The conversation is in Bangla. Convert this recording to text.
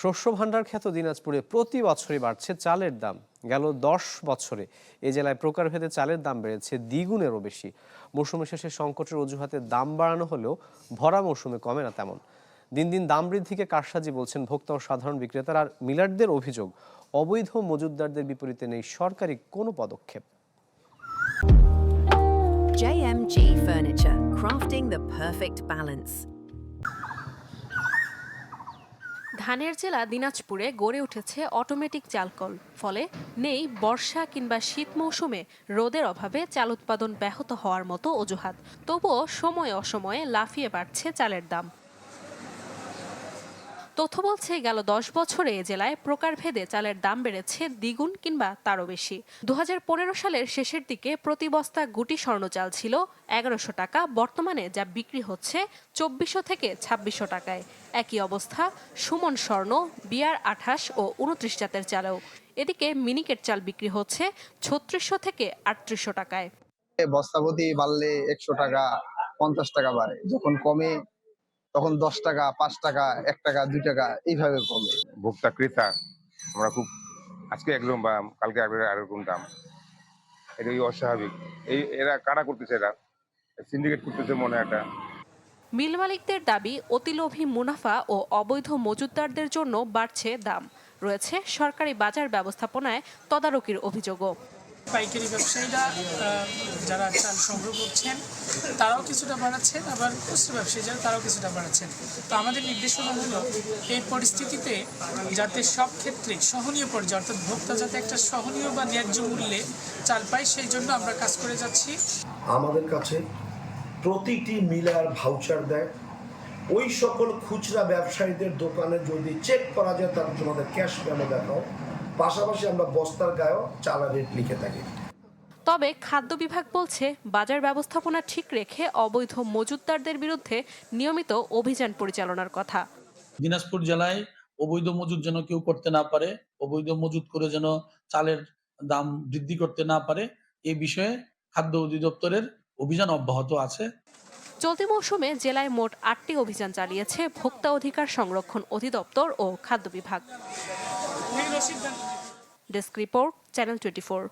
শস্য ভাণ্ডার খ্যাত দিনাজপুরে প্রতি বছরই বাড়ছে চালের দাম। গেল 10 বছরে এ জেলায় প্রকারভেদে চালের দাম বেড়েছে দ্বিগুণেরও বেশি। মৌসুমে শেষে সংকটের অজুহাতে দাম বাড়ানো হলেও ভরা মৌসুমে কমে না তেমন। দিন দিন দাম বৃদ্ধিকে কারসাজি বলছেন ভোক্তা ও সাধারণ বিক্রেতারা। আর মিলারদের অভিযোগ, অবৈধ মজুতদারদের বিপরীতে নেই সরকারি কোনো পদক্ষেপ। JMG Furniture, crafting the perfect balance. ধানের জেলা দিনাজপুরে গড়ে উঠেছে অটোমেটিক চালকল। ফলে নেই বর্ষা কিংবা শীত মৌসুমে রোদের অভাবে চাল উৎপাদন ব্যাহত হওয়ার মতো অজুহাত। তবুও সময়ে অসময়ে লাফিয়ে বাড়ছে চালের দাম। তথ্য বলছে গেল 10 বছরে এ জেলায় প্রকারভেদে চালের দাম বেড়েছে দ্বিগুণ কিংবা তারও বেশি। 2015 সালের শেষের দিকে প্রতি বস্তা গুটি স্বর্ণ চাল ছিল 1100 টাকা, বর্তমানে যা বিক্রি হচ্ছে 2400 থেকে 2600 টাকায়। একই অবস্থা সুমন স্বর্ণ, বিআর 28 ও 29 জাতের চালেও। এদিকে মিনিকেট চাল বিক্রি হচ্ছে 3600 থেকে 3800 টাকায়। বস্তাপতি বাড়লে 100 টাকা 50 টাকা বাড়ে, যখন কমে তখন 10 টাকা 5 টাকা 1 টাকা 2 টাকা এইভাবে কমে। ভোক্তা ক্রেতা আমরা খুব আজকে একরকম দাম, কালকে আরেকরকম দাম। এটাই অস্বাভাবিক। এরা কারা করতেছে? এরা সিন্ডিকেট করতেছে মনে একটা। মিল মালিকদের দাবি, অতিলোভী মুনাফা ও অবৈধ মজুতদারদের জন্য বাড়ছে দাম। রয়েছে সরকারি বাজার ব্যবস্থাপনায় তদারকির অভিযোগও। পাইকারি ব্যবসায়ীরা যারা চাল সংগ্রহ করছেন তারাও কিছুটা বাড়াচ্ছেন, আবার খুচরা ব্যবসায়ী যারা তারাও কিছুটা বাড়াচ্ছেন। তো আমাদের নির্দেশনা হলো এই পরিস্থিতিতে যাতে সব ক্ষেত্রে সহনীয় পর্যায়ে, অর্থাৎ ভোক্তা যাতে একটা সহনীয় বা ন্যায্য মূল্যে চাল পায়, সেই জন্য আমরা কাজ করে যাচ্ছি। আমাদের কাছে প্রতিটি মিলার ভাউচার দেয়। ওই সকল খুচরা ব্যবসায়ীদের দোকানে যদি চেক করা যায় তার তোমাদের ক্যাশ মেমো দেখাও। পাশাপাশি আমরা বস্তার গায়েও চালের রেট লিখে থাকি। তবে খাদ্য বিভাগ বলছে বাজার ব্যবস্থাপনা ঠিক রেখে অবৈধ মজুতদারদের বিরুদ্ধে নিয়মিত অভিযান পরিচালনার কথা। দিনাজপুর জেলায় অবৈধ মজুত যেন কেউ করতে না পারে, অবৈধ মজুত করে যেন চালের দাম বৃদ্ধি করতে না পারে, এই বিষয়ে খাদ্য অধিদপ্তরের অভিযান অব্যাহত আছে। চলতি মৌসুমে জেলায় মোট 8টি অভিযান চালিয়েছে ভোক্তা অধিকার সংরক্ষণ অধিদপ্তর ও খাদ্য বিভাগ। Desk report, channel 24।